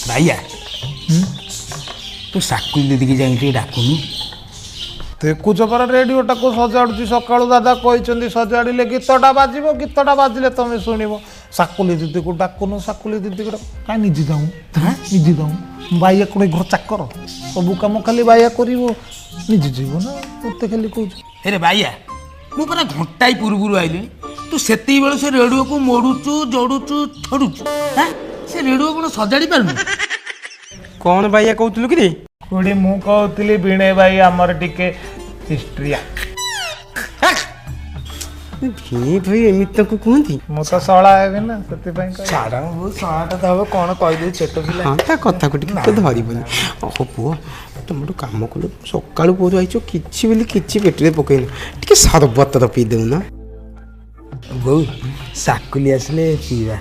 भाइया तू साकुल दीदी की जाइए डाकुनु देखुच पर रेडियोटा को सजाड़ुची सकाळु दादा कहते सजाड़े गीतटा बाजिब गीतटा बाजिले तुम शुणव साकुली दीदी को डाकुनु साकुली दीदी को कहीं निजे जाऊँ निजे जाऊँ बाइया कोड़े घर चाकर सब कम खाली बाइया कर निजे जीव ना मत खाली कह अरे भाइया मु परा घंटाई पूर्व आइली तू से से रेडियो को मोड़ुचु जोड़ुचु छोड़ुचु हाँ से रेडियो कौन सजाड़ी पारनु कौन भाइया कहतलु कि खुड़ी मु कहती वीणे भाई आमर टिके हिस्ट्रिया भिणे भाई एमिति को कहती मु तो सड़ा हेबी ना से छाड़ा वो साटा तो कौन कह छोट पिला हाँ ता कथा को टिके धरबनी ओहो पुओ तुम गोटे कम कल सकालू पुओ आइच किछि बोली किछि पेटरे पकईन टिके सरबत तो पी देउ ना बो साकुली आसले पीवा